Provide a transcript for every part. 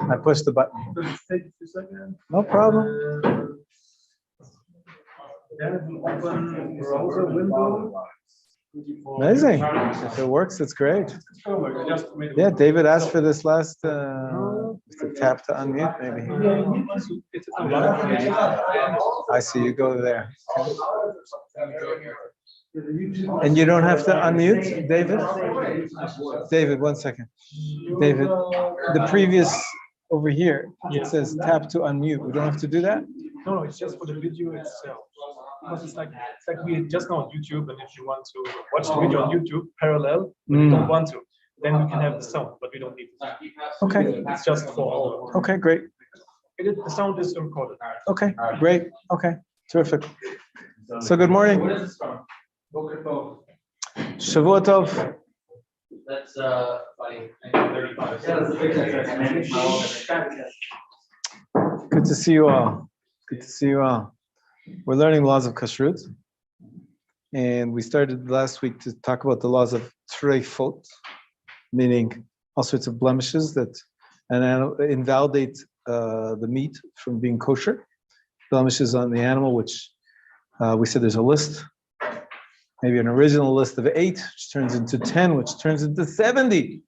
I pushed the button. Does it take a few seconds? No problem. Then it will open browser window. Amazing. If it works, it's great. Yeah, David asked for this last to tap to unmute, maybe. I see you go there. And you don't have to unmute, David? David, 1 second. David, the previous over here, it says tap to unmute. We don't have to do that? No, it's just for the video itself. Because it's like we just know on YouTube, and if you want to watch the video on YouTube parallel, when you don't want to, then we can have the sound, but we don't need it. Okay. It's just for all. Okay, great. The sound is recorded. Okay, great. Okay, terrific. So good morning. Shavua Tov. That's funny. 35. Good to see you all. Good to see you all. We're learning laws of Kashrut, and we started last week to talk about the laws of treifot, meaning all sorts of blemishes that invalidate the meat from being kosher. Blemishes on the animal, which we said there's a list, maybe an original list of 8, which turns into 10, which turns into 70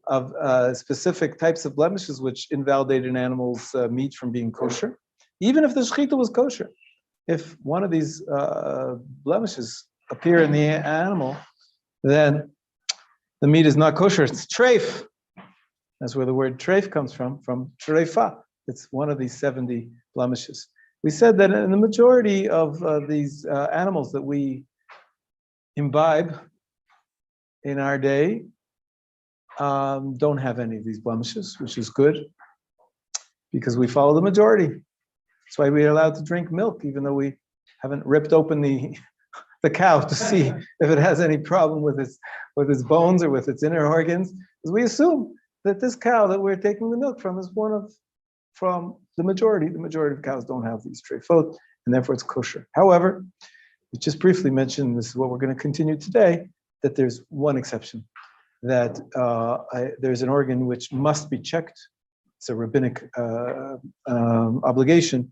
of specific types of blemishes which invalidate an animal's meat from being kosher, even if the shechita was kosher. If one of these blemishes appear in the animal, then the meat is not kosher. It's treif. That's where the word treif comes from treifa. It's one of these 70 blemishes. We said that in the majority of these animals that we imbibe in our day don't have any of these blemishes, which is good because we follow the majority. That's why we're allowed to drink milk, even though we haven't ripped open the cow to see if it has any problem with its bones or with its inner organs. Because we assume that this cow that we're taking the milk from is from the majority. The majority of cows don't have these treifot, and therefore it's kosher. However, we just briefly mentioned, this is what we're going to continue today, that there's one exception, that there's an organ which must be checked. It's a rabbinic obligation.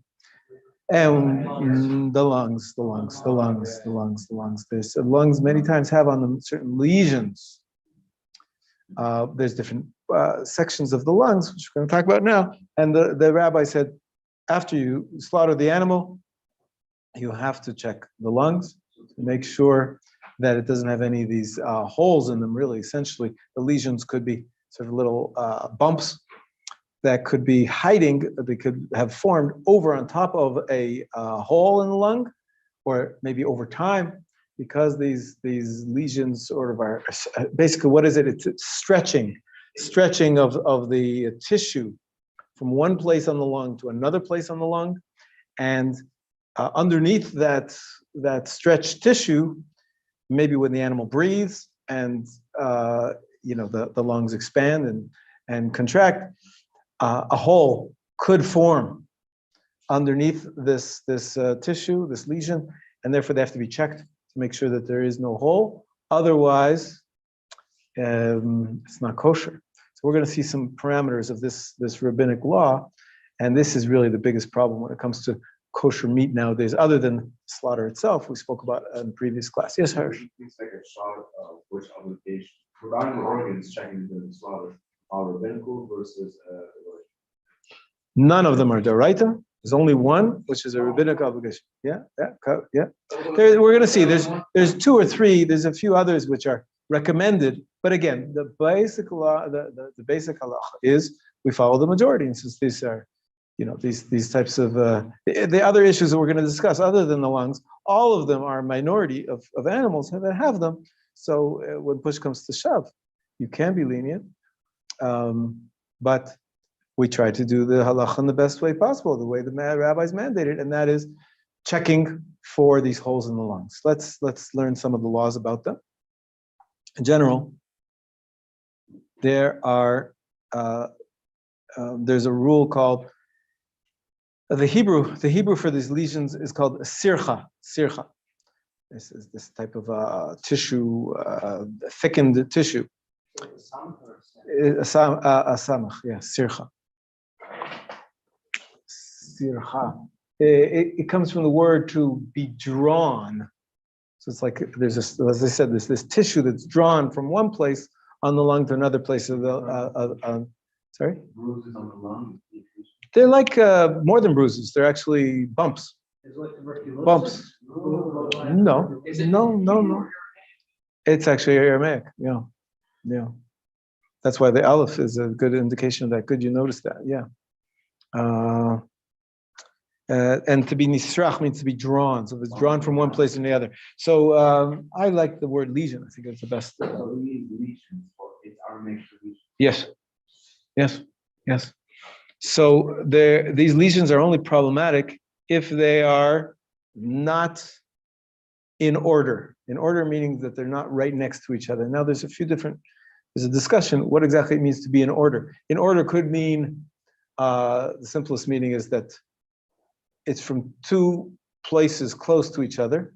And the lungs. There's lungs many times have on them certain lesions. There's different sections of the lungs, which we're going to talk about now. And the rabbi said, after you slaughter the animal, you have to check the lungs to make sure that it doesn't have any of these holes in them, really. Essentially, the lesions could be sort of little bumps that could be hiding, they could have formed over on top of a hole in the lung, or maybe over time, because these lesions sort of are, basically what is it? It's stretching of the tissue from one place on the lung to another place on the lung, and underneath that stretched tissue, maybe when the animal breathes and the lungs expand and contract, a hole could form underneath this tissue, this lesion, and therefore they have to be checked to make sure that there is no hole. Otherwise, it's not kosher. So we're going to see some parameters of this rabbinic law, and this is really the biggest problem when it comes to kosher meat nowadays, other than slaughter itself, we spoke about in the previous class. Yes, Harsh? It's like a shot of which obligation. Regarding the organs checking the slaughter, are rabbinical versus None of them are doraita. There's only one, which is a rabbinic obligation. Yeah. We're going to see. There's 2 or 3. There's a few others which are recommended. But again, the basic law, the basic halacha is we follow the majority. And since these are, these types of the other issues that we're going to discuss, other than the lungs, all of them are a minority of animals that have them. So when push comes to shove, you can be lenient, but we try to do the halacha in the best way possible, the way the rabbis mandated, and that is checking for these holes in the lungs. Let's learn some of the laws about them. In general, there's a rule called the Hebrew for these lesions is called sircha. This is this type of tissue, thickened tissue. A samach, yeah, sircha. sircha. It comes from the word to be drawn. So it's like there's this, as I said, there's this tissue that's drawn from one place on the lung to another place of the. Sorry. Bruises on the lung. They're like more than bruises. They're actually bumps. Is what tuberculosis? Bumps. No. Is it- No. It's actually Aramaic. Yeah. That's why the aleph is a good indication of that. Good, you noticed that. Yeah. And to be nisrach means to be drawn. So it's drawn from one place to the other. So I like the word lesion. I think it's the best. So we need lesions for it's Aramaic lesion. Yes. So these lesions are only problematic if they are not in order. In order meaning that they're not right next to each other. Now there's a discussion what exactly it means to be in order. In order could mean, the simplest meaning is that it's from two places close to each other,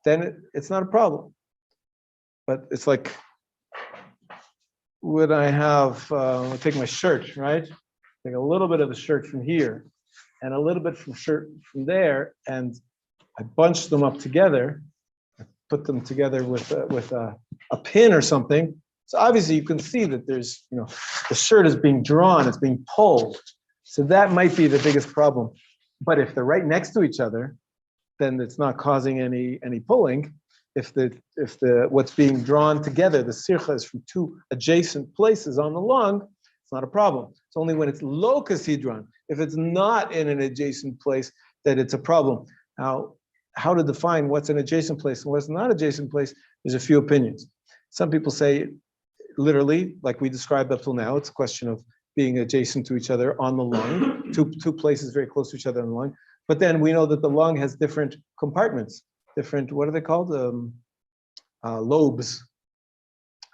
then it's not a problem. But it's like, would I have, I'll take my shirt, right? Take a little bit of the shirt from here and a little bit from shirt from there, and I bunch them up together, I put them together with a pin or something. So obviously you can see that there's, the shirt is being drawn, it's being pulled. So that might be the biggest problem. But if they're right next to each other, then it's not causing any pulling. If what's being drawn together, the sircha is from two adjacent places on the lung, it's not a problem. It's only when it's locus hidron. If it's not in an adjacent place, that it's a problem. Now, how to define what's an adjacent place and what's not an adjacent place, there's a few opinions. Some people say, literally, like we described up till now, it's a question of being adjacent to each other on the lung, two places very close to each other on the lung. But then we know that the lung has different compartments, different, what are they called? Lobes.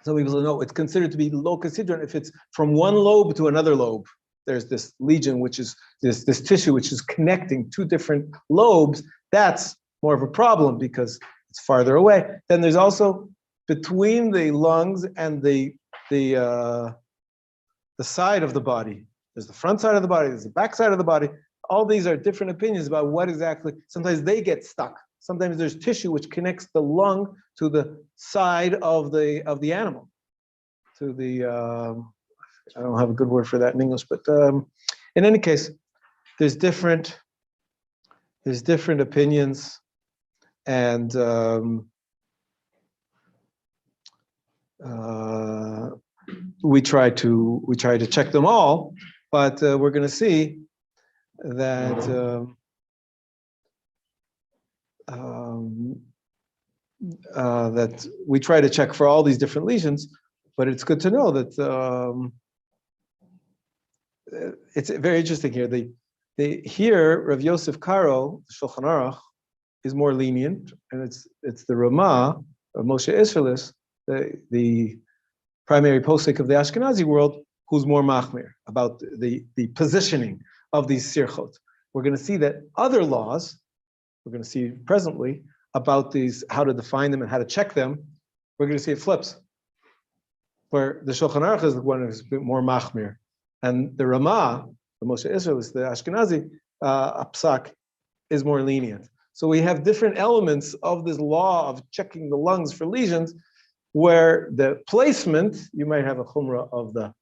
Some people know it's considered to be locus hidron if it's from one lobe to another lobe. There's this lesion, which is this tissue, which is connecting two different lobes. That's more of a problem because it's farther away. Then there's also between the lungs and the side of the body. There's the front side of the body, there's the back side of the body. All these are different opinions about what exactly, sometimes they get stuck. Sometimes there's tissue which connects the lung to the side of the animal. To the, I don't have a good word for that in English, but in any case, there's different opinions, and we try to check them all, but we're going to see that that we try to check for all these different lesions, but it's good to know that it's very interesting here. Here Rav Yosef Karo, Shulchan Aruch, is more lenient, and it's the Ramah of Moshe Isserles, the primary posek of the Ashkenazi world, who's more machmir about the positioning of these sirchot. We're going to see that other laws, we're going to see presently, about these, how to define them and how to check them, we're going to see it flips. Where the Shulchan Aruch is the one who's a bit more machmir. And the Ramah, the Moshe Isserles, the Ashkenazi psak, is more lenient. So we have different elements of this law of checking the lungs for lesions, where the placement, you might have a chumrah of the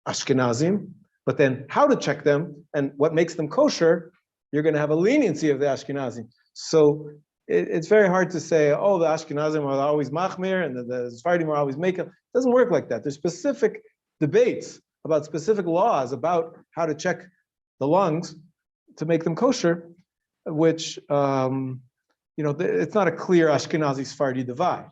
Ashkenazim, but then how to check them and what makes them kosher, you're going to have a leniency of the Ashkenazim. So it's very hard to say, oh, the Ashkenazim are always machmir and the Sephardim are always makel. It doesn't work like that. There's specific debates about specific laws about how to check the lungs to make them kosher, which, it's not a clear Ashkenazi-Sephardi divide.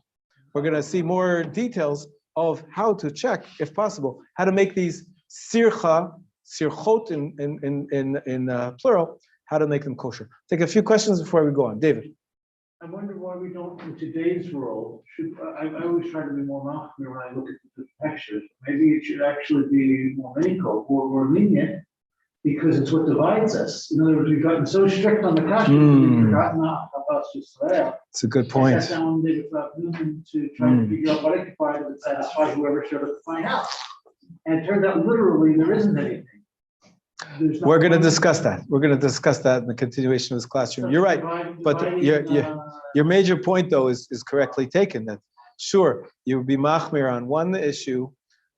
We're going to see more details of how to check, if possible, how to make these sirchot in plural, how to make them kosher. Take a few questions before we go on. David. I wonder why we don't, in today's world, I always try to be more machmir when I look at the textures. Maybe it should actually be more lenient or lenient, because it's what divides us. In other words, we've gotten so strict on the kashrut, we've forgotten about Yisrael. It's a good point. I sat down one day with Newman to try to figure out what I could find that would satisfy whoever showed up at my house. And it turned out literally there isn't anything. there's not We're going to one- discuss that. We're going to discuss that in the continuation of this classroom. You're right. But dividing, Your major point, though, is correctly taken. That sure, you would be machmir on one issue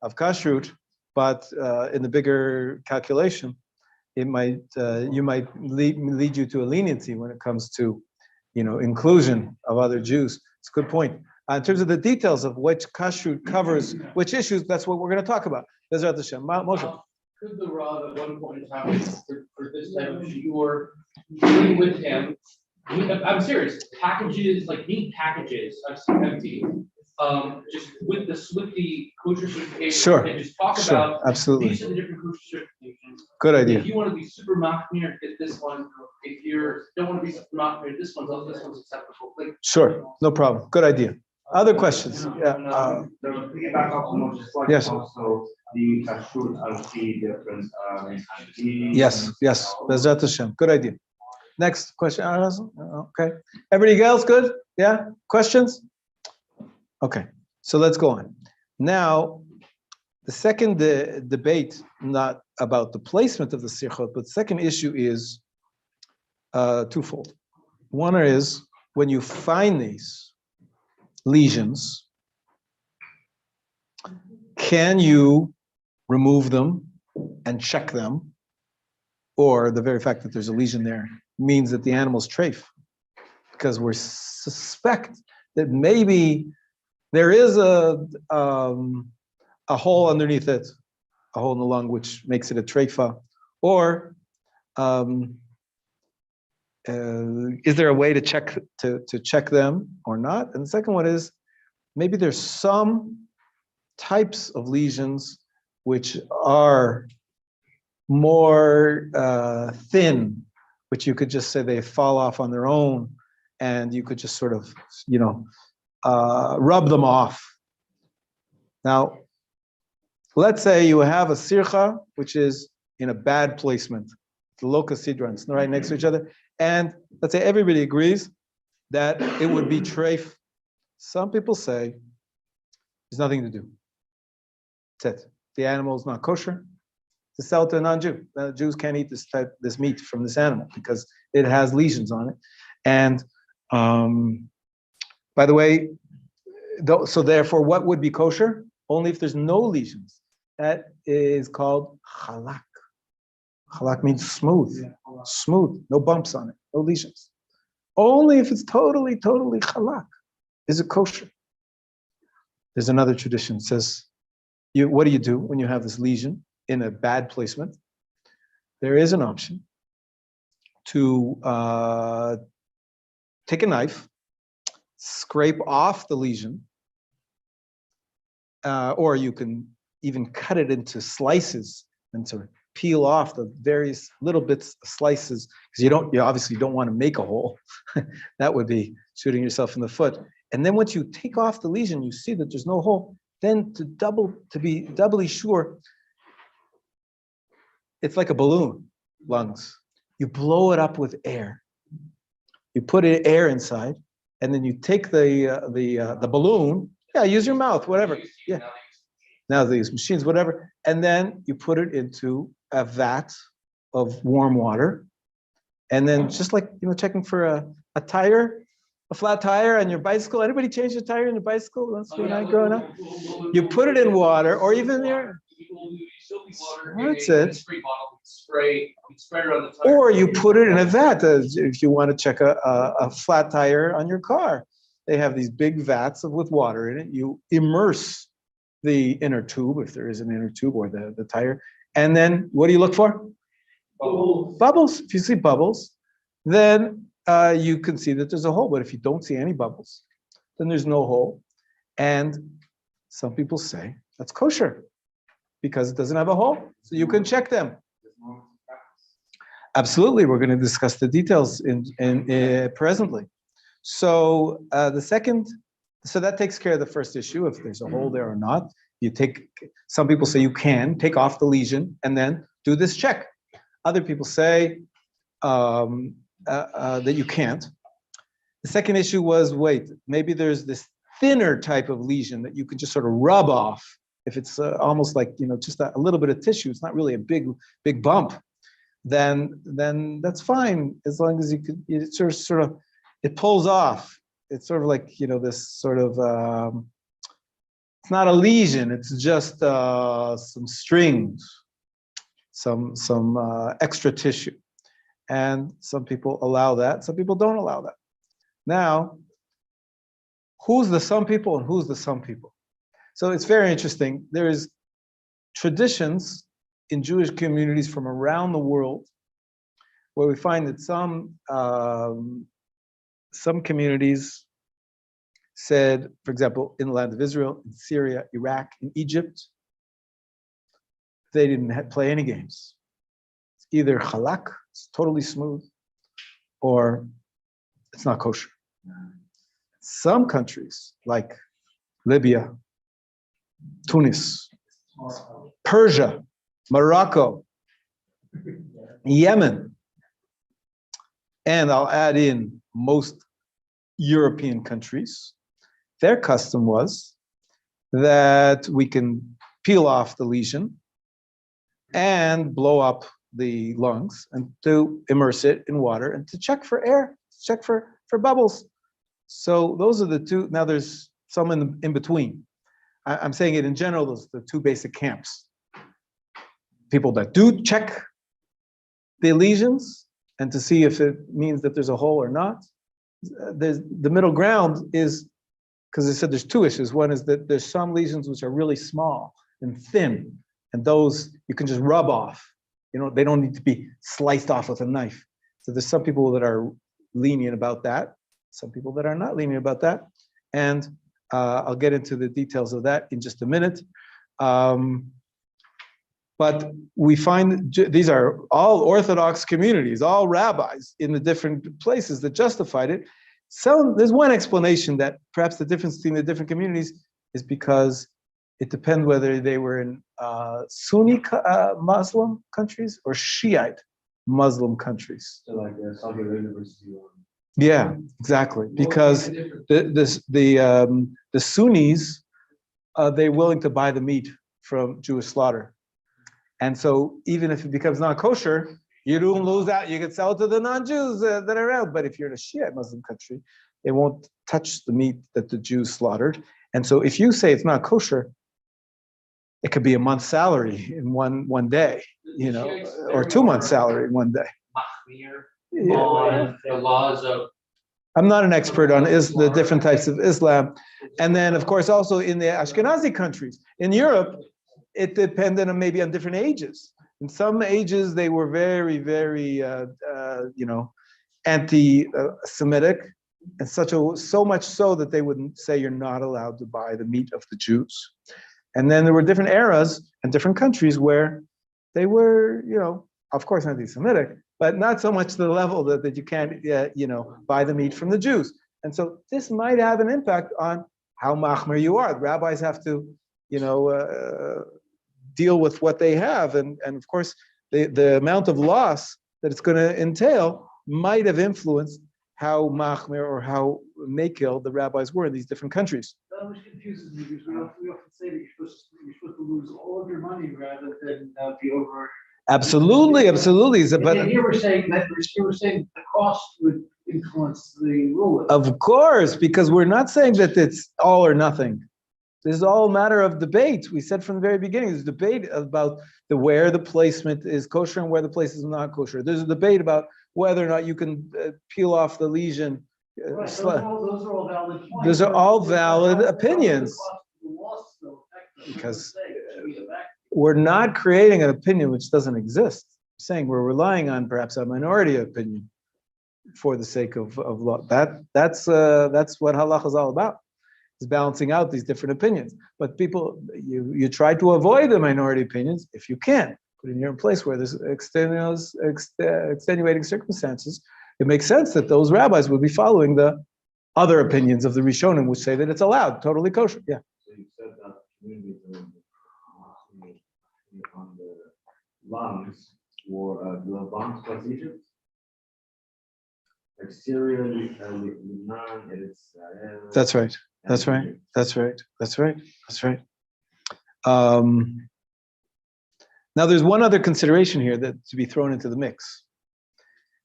of kashrut, but in the bigger calculation, it might you might lead you to a leniency when it comes to, inclusion of other Jews. It's a good point. In terms of the details of which kashrut covers which issues, that's what we're going to talk about. Bezrat Hashem. Moshe. Could the Rav at one point in time for this type of shiur bring with him? I'm serious. Packages like neat packages. I've seen empty. Just with the kosher certification. Sure, And just talk sure, about absolutely. these are the different kosher certifications. Good idea. If you want to be super machmir, get this one. If you don't want to be super machmir, this one's acceptable. Like, Sure, no problem. Good idea. Other questions? Yeah. To piggyback off on Moshe's point, Yes. also the kashrut and fee difference. Yes. Bezrat Hashem. Good idea. Next question. Okay. Everybody else good? Yeah. Questions? Okay. So let's go on. Now, the second debate, not about the placement of the sirchot, but the second issue is twofold. One is when you find these lesions, can you remove them and check them? Or the very fact that there's a lesion there means that the animal's treif, because we suspect that maybe there is a hole underneath it, a hole in the lung, which makes it a treifa. Or is there a way to check them or not? And the second one is maybe there's some types of lesions which are more thin, which you could just say they fall off on their own, and you could just sort of, rub them off. Now, let's say you have a sircha which is in a bad placement, the locus sidrans, right next to each other, and let's say everybody agrees that it would be treif. Some people say there's nothing to do. That's it. The animal is not kosher. To sell to a non-Jew. Jews can't eat this meat from this animal because it has lesions on it. And by the way, so therefore, what would be kosher? Only if there's no lesions. That is called halak. Halak means smooth, no bumps on it, no lesions. Only if it's totally halak is it kosher. There's another tradition that says, what do you do when you have this lesion in a bad placement? There is an option to take a knife, scrape off the lesion, or you can even cut it into slices and sort of peel off the various little bits, slices, because you obviously don't want to make a hole. That would be shooting yourself in the foot. And then once you take off the lesion, you see that there's no hole. Then to be doubly sure, it's like a balloon, lungs. You blow it up with air. You put air inside, and then you take the balloon. Yeah, use your mouth, whatever. Yeah. Now they use machines, whatever, and then you put it into a vat of warm water, and then just like checking for a tire, a flat tire on your bicycle. Anybody change the tire on your bicycle? That's when I growing up. You put it in water, or even there. That's it. Or you put it in a vat if you want to check a flat tire on your car. They have these big vats with water in it. You immerse the inner tube, if there is an inner tube, or the tire. And then what do you look for? Bubbles. If you see bubbles, then you can see that there's a hole. But if you don't see any bubbles, then there's no hole. And some people say that's kosher because it doesn't have a hole. So you can check them. Absolutely. We're going to discuss the details in presently. So so that takes care of the first issue, if there's a hole there or not. Some people say you can take off the lesion and then do this check. Other people say that you can't. The second issue was, wait, maybe there's this thinner type of lesion that you could just sort of rub off. If it's almost like, just a little bit of tissue, it's not really a big bump. then that's fine, as long as you could, it sort of, it pulls off. It's sort of like, this sort of, it's not a lesion, it's just some strings, some extra tissue. And some people allow that, some people don't allow that. Now, who's the some people and who's the some people? So it's very interesting. There's traditions in Jewish communities from around the world where we find that some communities said, for example, in the land of Israel, in Syria, Iraq, in Egypt, they didn't play any games. It's either halak, it's totally smooth, or it's not kosher. Some countries like Libya, Tunis, Persia, Morocco, Yemen, and I'll add in most European countries, their custom was that we can peel off the lesion and blow up the lungs and to immerse it in water and to check for air, check for bubbles. So those are the two. Now there's some in between. I'm saying it in general, those are the two basic camps. People that do check the lesions and to see if it means that there's a hole or not. The middle ground is, because I said there's two issues. One is that there's some lesions which are really small and thin, and those you can just rub off. They don't need to be sliced off with a knife. So there's some people that are lenient about that, some people that are not lenient about that. And I'll get into the details of that in just a minute. But we find these are all Orthodox communities, all rabbis in the different places that justified it. So there's one explanation that perhaps the difference between the different communities is because it depends whether they were in Sunni Muslim countries or Shiite Muslim countries. So like Saudi Arabia versus Iran. Yeah, exactly. Because the Sunnis, they're willing to buy the meat from Jewish slaughter. And so even if it becomes not kosher, you don't lose out. You can sell it to the non-Jews that are around. But if you're in a Shiite Muslim country, they won't touch the meat that the Jews slaughtered. And so if you say it's not kosher, it could be a month's salary in one day, or 2 months' salary in one day. On the laws of. I'm not an expert on the different types of Islam. And then, of course, also in the Ashkenazi countries. In Europe, it depended on maybe on different ages. In some ages, they were very, very, anti-Semitic, and so much so that they wouldn't say you're not allowed to buy the meat of the Jews. And then there were different eras and different countries where they were, of course, anti-Semitic, but not so much to the level that you can't, buy the meat from the Jews. And so this might have an impact on how machmir you are. The rabbis have to, deal with what they have. And of course, the amount of loss that it's going to entail might have influenced how machmir or how makil the rabbis were in these different countries. That always confuses me because we often say that you're supposed to lose all of your money rather than be over. Absolutely. But here we're saying the cost would influence the rule. Of course, because we're not saying that it's all or nothing. This is all a matter of debate. We said from the very beginning, there's debate about where the placement is kosher and where the place is not kosher. There's a debate about whether or not you can peel off the lesion. Right, those are all valid points. Those are all valid opinions. Because we're not creating an opinion which doesn't exist. I'm saying we're relying on perhaps a minority opinion for the sake of law. That's what halakha is all about. Is balancing out these different opinions. But people, you try to avoid the minority opinions if you can. But in your place where there's extenuating circumstances, it makes sense that those rabbis would be following the other opinions of the Rishonim, which say that it's allowed, totally kosher. Yeah. So you said that communities on the lungs were the Levant plus Egypt? Like Syria, Lebanon, and Israel. That's right. That's right. Now, there's one other consideration here that to be thrown into the mix,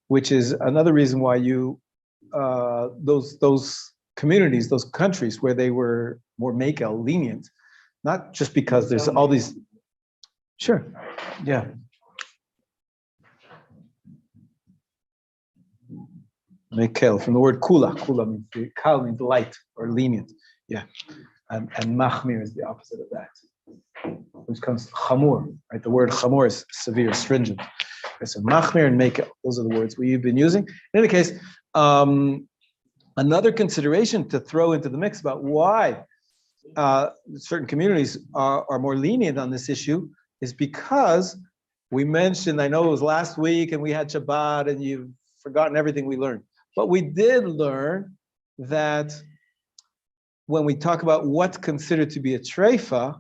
which is another reason why those communities, those countries where they were more makel, lenient, not just because there's all these. Sure, yeah. Mekel, from the word kula. Kula means kal means light or lenient. Yeah, and machmir is the opposite of that, which comes chamur. Right, the word chamur is severe, stringent. Okay, so machmir and mekel, those are the words we've been using. In any case, another consideration to throw into the mix about why certain communities are more lenient on this issue is because we mentioned, I know it was last week and we had Shabbat and you've forgotten everything we learned, but we did learn that when we talk about what's considered to be a treifa,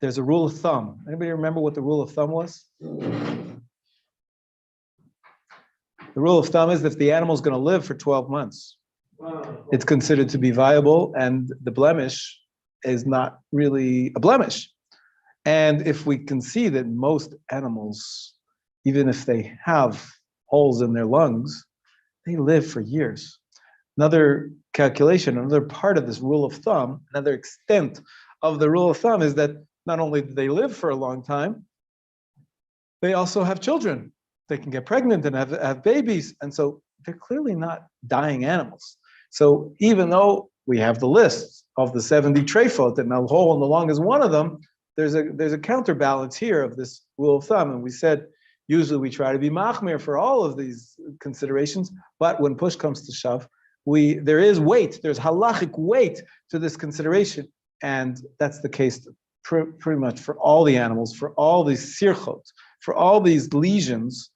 there's a rule of thumb. Anybody remember what the rule of thumb was? The rule of thumb is if the animal's going to live for 12 months, it's considered to be viable and the blemish is not really a blemish. And if we can see that most animals, even if they have holes in their lungs, they live for years. Another calculation, another part of this rule of thumb, another extent of the rule of thumb is that not only do they live for a long time, they also have children. They can get pregnant and have babies. And so they're clearly not dying animals. So even though we have the list of the 70 treifot, and a hole in the lung is one of them, there's a counterbalance here of this rule of thumb. And we said, usually we try to be machmir for all of these considerations, but when push comes to shove, there is weight, there's halachic weight to this consideration. And that's the case pretty much for all the animals, for all these sirchot, for all these lesions.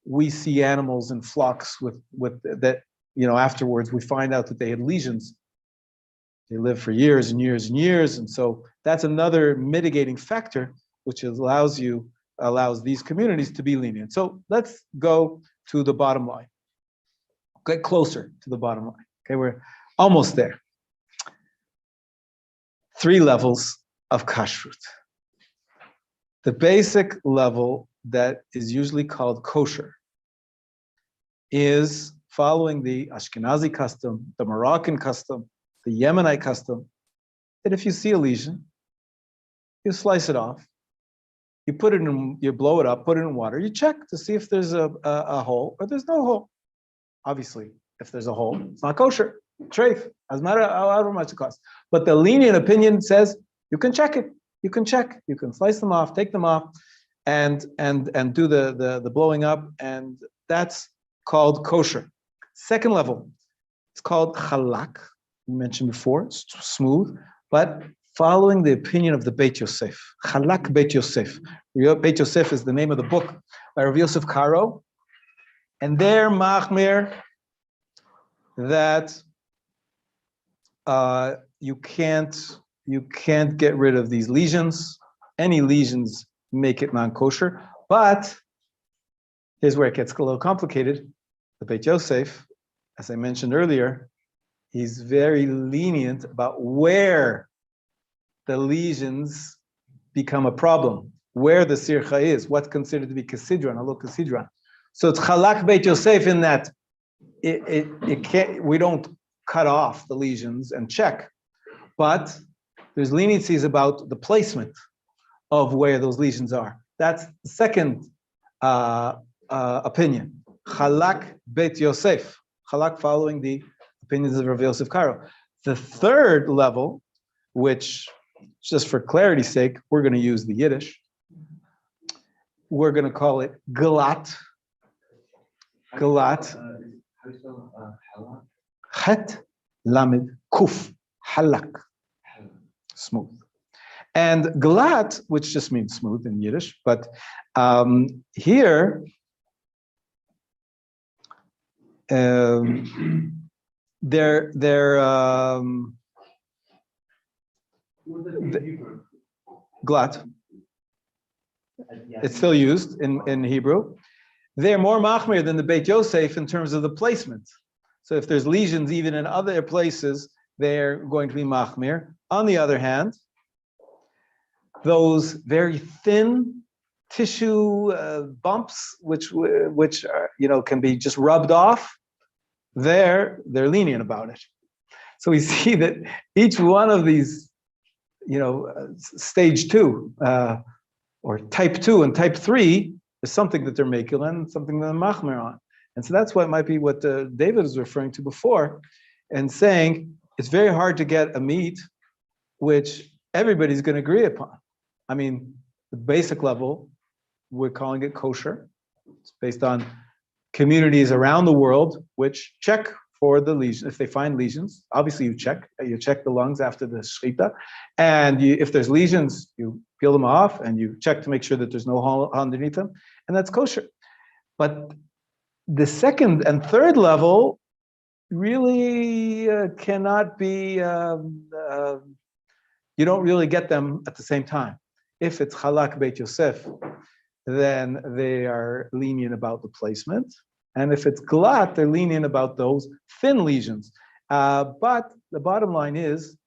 We see animals in flocks with that, afterwards we find out that they had lesions. They live for years and years and years. And so that's another mitigating factor, which allows these communities to be lenient. So let's go to the bottom line. Get closer to the bottom line. Okay, we're almost there. 3 levels of kashrut. The basic level that is usually called kosher is following the Ashkenazi custom, the Moroccan custom, the Yemenite custom, that if you see a lesion, you slice it off, you blow it up, put it in water, you check to see if there's a hole or there's no hole. Obviously, if there's a hole, it's not kosher. Treif, doesn't matter however much it costs. But the lenient opinion says you can check it. You can check. You can slice them off, take them off, and do the blowing up, and that's called kosher. Second level, it's called halak. We mentioned before, it's smooth, but following the opinion of the Beit Yosef. Halak Beit Yosef. Beit Yosef is the name of the book by Rabbi Yosef Karo. And there, machmir, that you can't get rid of these lesions. Any lesions make it non-kosher. But here's where it gets a little complicated. The Beit Yosef, as I mentioned earlier, he's very lenient about where the lesions become a problem, where the sircha is, what's considered to be kasidron, halok kasidron. So it's halak Beit Yosef in that it can't, we don't cut off the lesions and check, but there's leniencies about the placement of where those lesions are. That's the second opinion. Halak Beit Yosef. Halak following the opinions of Rav Yosef Karo. The third level, which just for clarity's sake, we're going to use the Yiddish. We're going to call it galat. Galat. How do you spell halak? Het lamed kuf. Halak. Smooth. And galat, which just means smooth in Yiddish, but here, they're glat. It's still used in Hebrew. They're more machmir than the Beit Yosef in terms of the placement. So if there's lesions even in other places, they're going to be machmir. On the other hand, those very thin tissue bumps, which are, can be just rubbed off, they're lenient about it. So we see that each one of these, stage 2 or type 2 and type 3 is something that they're makil and something that they're machmer on. And so that's what might be what David was referring to before, and saying it's very hard to get a meat which everybody's going to agree upon. I mean, the basic level, we're calling it kosher. It's based on communities around the world which check for the lesion. If they find lesions, obviously you check the lungs after the shechita, and if there's lesions, you peel them off and you check to make sure that there's no hole underneath them, and that's kosher. But the second and third level really cannot be, you don't really get them at the same time. If it's halak beit Yosef, then they are lenient about the placement. And if it's glat, they're lenient about those thin lesions. But the bottom line is,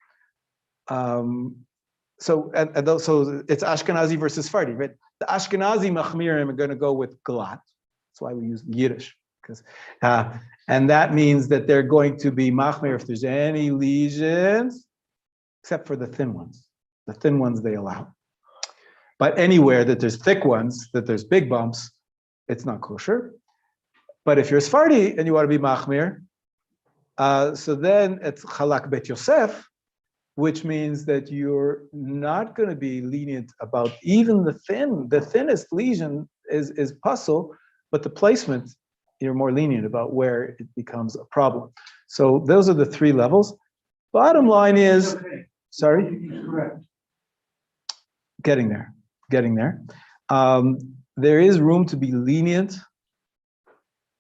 so it's Ashkenazi versus Sephardi, right? The Ashkenazi machmirim are going to go with glat. That's why we use Yiddish, and that means that they're going to be machmir if there's any lesions, except for the thin ones. The thin ones they allow. But anywhere that there's thick ones, that there's big bumps, it's not kosher. But if you're Sephardi and you want to be machmir, so then it's halak bet Yosef, which means that you're not going to be lenient about even the thinnest lesion is puzzle, but the placement, you're more lenient about where it becomes a problem. So those are the 3 levels. Bottom line is, sorry? Correct. Getting there. There is room to be lenient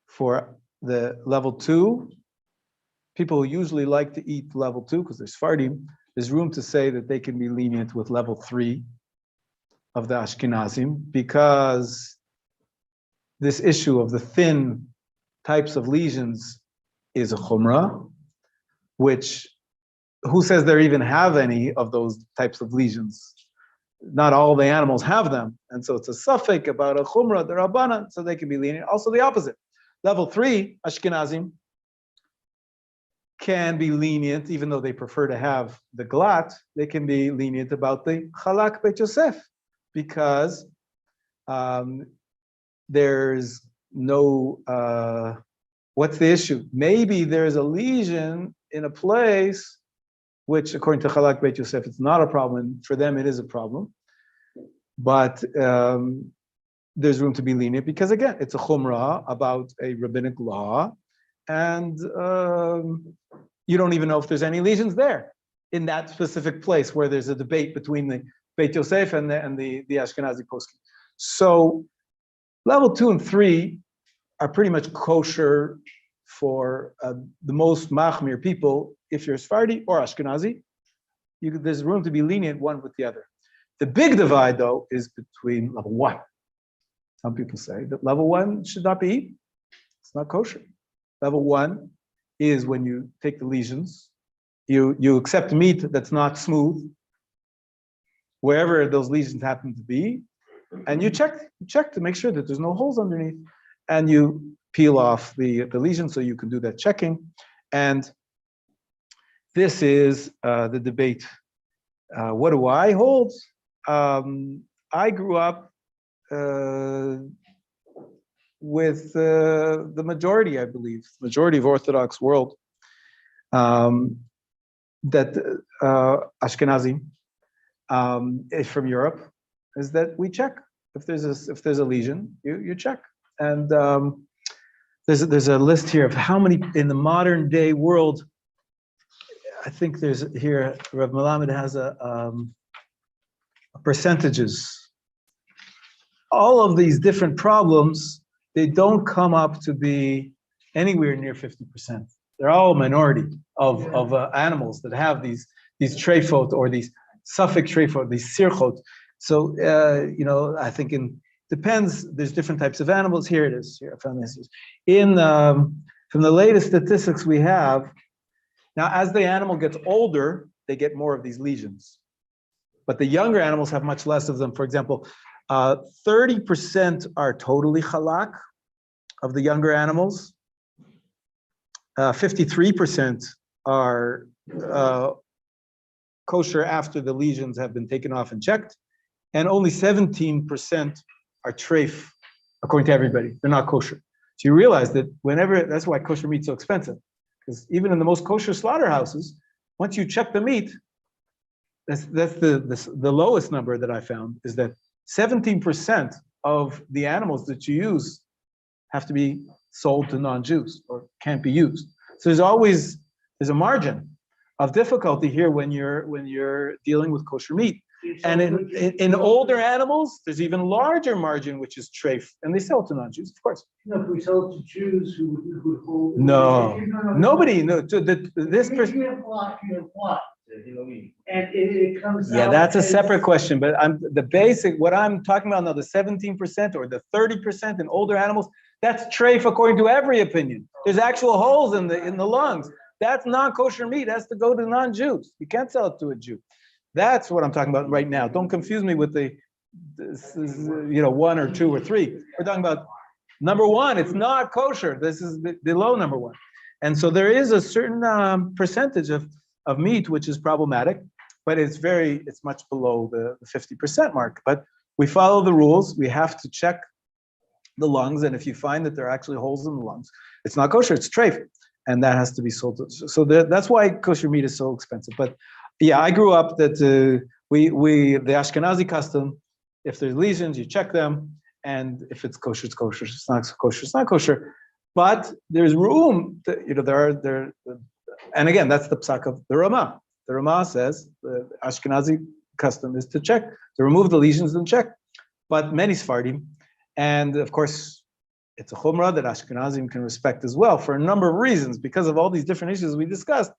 for the level 2. People usually like to eat level 2 because they're Sephardim. There's room to say that they can be lenient with level 3 of the Ashkenazim, because this issue of the thin types of lesions is a chumrah, which, who says there even have any of those types of lesions? Not all the animals have them. And so it's a suffix about a chumrah, the rabbanan, so they can be lenient. Also the opposite. Level 3, Ashkenazim, can be lenient, even though they prefer to have the glat, they can be lenient about the halak beit Yosef, because there's no, what's the issue? Maybe there's a lesion in a place which, according to halak beit Yosef, it's not a problem, and for them it is a problem. But there's room to be lenient, because again, it's a chumrah about a rabbinic law, and you don't even know if there's any lesions there in that specific place where there's a debate between the Beit Yosef and the Ashkenazi poskim. So level 2 and 3 are pretty much kosher for the most machmir people. If you're Sephardi or Ashkenazi, there's room to be lenient one with the other. The big divide, though, is between level 1. Some people say that level 1 should not be eaten. It's not kosher. Level 1 is when you take the lesions, you accept meat that's not smooth, wherever those lesions happen to be, and you check to make sure that there's no holes underneath, and you peel off the lesion so you can do that checking. And this is the debate. What do I hold? I grew up with the majority, I believe, majority of Orthodox world, that Ashkenazi from Europe, is that we check if there's a lesion, you check. And there's a list here of how many in the modern day world. I think there's here, Rav Melamed has a percentages. All of these different problems, they don't come up to be anywhere near 50%. They're all a minority of animals that have these treifot or these suffix treifot, these sirchot. So I think depends. There's different types of animals. Here it is. Here I found this. From the latest statistics we have now, as the animal gets older, they get more of these lesions. but the younger animals have much less of them. For example, 30% are totally halak of the younger animals. 53% are kosher after the lesions have been taken off and checked, and only 17% are treif, according to everybody. They're not kosher. So you realize that that's why kosher meat's so expensive, because even in the most kosher slaughterhouses, once you check the meat, that's the lowest number that I found, is that 17% of the animals that you use have to be sold to non-Jews or can't be used. So there's a margin of difficulty here when you're dealing with kosher meat. And in older animals, there's even larger margin, which is treif, and they sell to non-Jews, of course. No, if we sell it to Jews who would hold. No, nobody. No, this person. You have what? And it comes out. Yeah, that's a as- separate question. But what I'm talking about now, the 17% or the 30% in older animals, that's treif according to every opinion. There's actual holes in the lungs. That's non-kosher meat. It has to go to non-Jews. You can't sell it to a Jew. That's what I'm talking about right now. Don't confuse me with one or two or three. We're talking about number one. It's not kosher. This is below number one. And so there is a certain percentage of meat which is problematic, but it's much below the 50% mark. But we follow the rules. We have to check the lungs, and if you find that there are actually holes in the lungs, it's not kosher. It's treif, and that has to be sold. So that's why kosher meat is so expensive. But yeah, I grew up that the Ashkenazi custom, if there's lesions, you check them, and if it's kosher, it's kosher. If it's not kosher, it's not kosher. But there's room. And again, that's the psak of the Ramah. The Ramah says the Ashkenazi custom is to check, to remove the lesions and check. But many Sephardim, and of course, it's a chumrah that Ashkenazim can respect as well for a number of reasons. Because of all these different issues we discussed,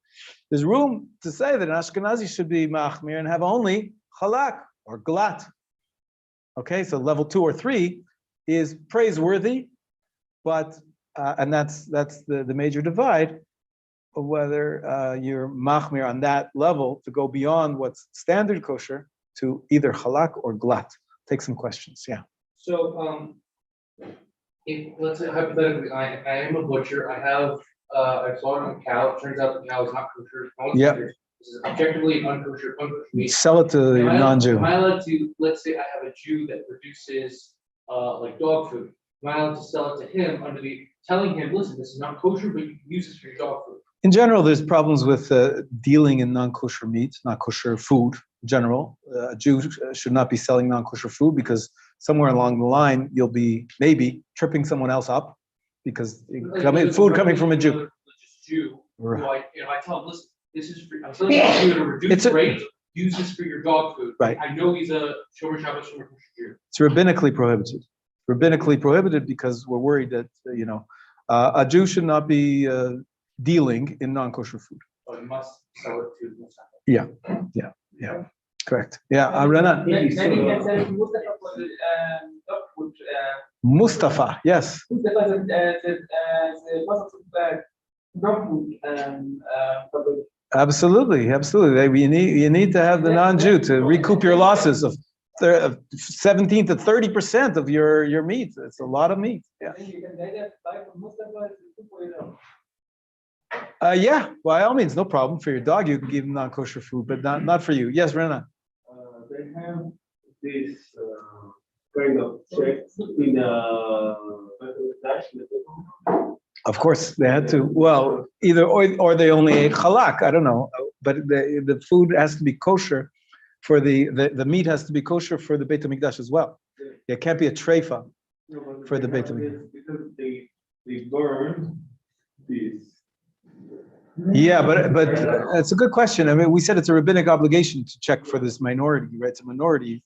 there's room to say that an Ashkenazi should be machmir and have only halak or glat. Okay, so level 2 or 3 is praiseworthy, but and that's the major divide of whether you're machmir on that level to go beyond what's standard kosher to either halak or glat. Take some questions. Yeah. So, if, let's say hypothetically, I am a butcher, I have, I slaughtered a cow, it turns out the cow is not kosher. Yeah. This is objectively unkosher meat. Sell it to the non-Jew. Am I allowed to, let's say I have a Jew that produces, like dog food, am I allowed to sell it to him telling him, listen, this is not kosher, but you can use this for your dog food? In general, there's problems with dealing in non-kosher meat, not kosher food in general. A Jew should not be selling non-kosher food because somewhere along the line, you'll be maybe tripping someone else up because food coming from a Jew. Jew, Right. who I tell him, listen, this is free. I'm selling it to you at a reduced rate. Use this for your dog food. Right. I know he's a Shomer Shabbos Shomer Kosher Jew. It's rabbinically prohibited. Rabbinically prohibited because we're worried that a Jew should not be dealing in non-kosher food. So he must sell it to Mustafa. Yeah. Correct. Yeah, Rana. Then you can sell it to Mustafa for the dog food. Mustafa, yes. Mustafa, the boss of dog food. Absolutely. You need to have the non-Jew to recoup your losses of 17 to 30% of your meat. It's a lot of meat. Yeah. Then you can buy from Mustafa for your dog. Yeah, by all means, no problem. For your dog, you can give them non-kosher food, but not for you. Yes, Rena. They have this kind of check in Of course, they had to. Well, either or they only ate halak. I don't know, but the food has to be kosher for the meat has to be kosher for the Beit HaMikdash as well. It can't be a treifa for the Beit HaMikdash. Because they burn this. Yeah, but it's a good question. I mean, we said it's a rabbinic obligation to check for this minority, right? It's a minority.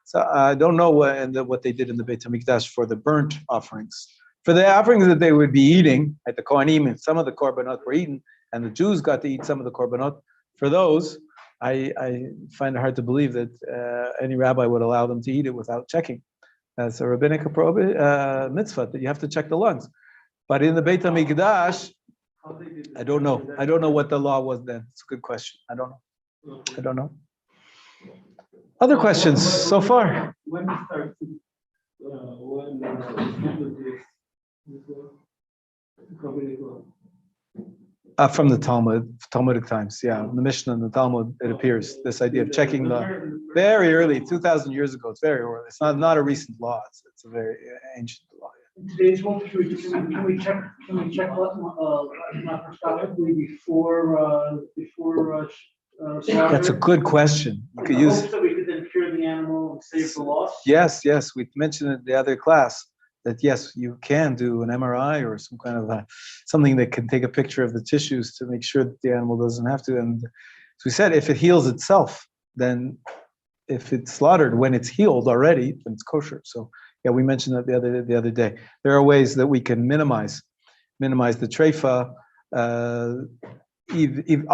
So I don't know what they did in the Beit HaMikdash for the burnt offerings. For the offerings that they would be eating, at the Kohanim, and some of the korbanot were eaten, and the Jews got to eat some of the korbanot. For those, I find it hard to believe that any rabbi would allow them to eat it without checking. That's a rabbinic mitzvah that you have to check the lungs. But in the Beit HaMikdash, I don't know. I don't know what the law was then. It's a good question. I don't know. Other questions so far? When we start to, when From the Talmudic times, yeah. The Mishnah and the Talmud, it appears, this idea of checking the very early, 2,000 years ago, it's very early. It's not a recent law, it's a very ancient law. In today's world, can we check laparoscopically before That's a good question. You could use, so we could then cure the animal and save the loss? yes, we mentioned in the other class that yes, you can do an MRI or some kind of something that can take a picture of the tissues to make sure that the animal doesn't have to. And as we said, if it heals itself, then if it's slaughtered when it's healed already, then it's kosher. So yeah, we mentioned that the other day. There are ways that we can minimize the treifa,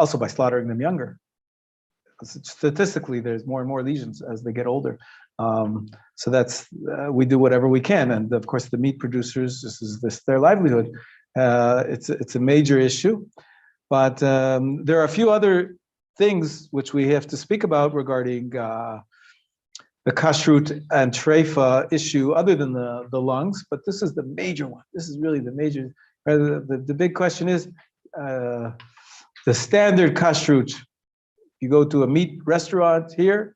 also by slaughtering them younger. Statistically, there's more and more lesions as they get older. So that's we do whatever we can, and of course the meat producers, this is their livelihood. It's a major issue, but there are a few other things which we have to speak about regarding the kashrut and treifa issue, other than the lungs. But this is the major one. This is really the major. The big question is the standard kashrut. You go to a meat restaurant here,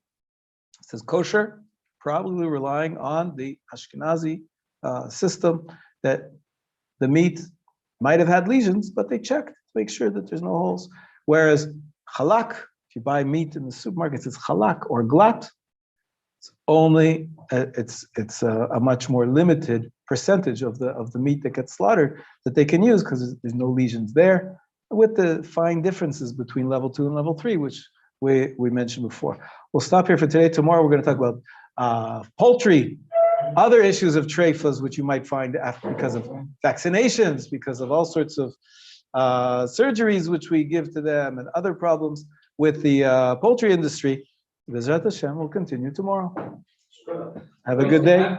it says kosher, probably relying on the Ashkenazi system that the meat might have had lesions, but they checked to make sure that there's no holes. Whereas halak, if you buy meat in the supermarkets, it's halak or glat. It's only it's a much more limited percentage of the meat that gets slaughtered that they can use because there's no lesions there, with the fine differences between level 2 and level 3, which we mentioned before. We'll stop here for today. Tomorrow we're going to talk about poultry, other issues of treifas which you might find because of vaccinations, because of all sorts of surgeries which we give to them, and other problems with the poultry industry. Bezrat Hashem will continue tomorrow. Have a good day.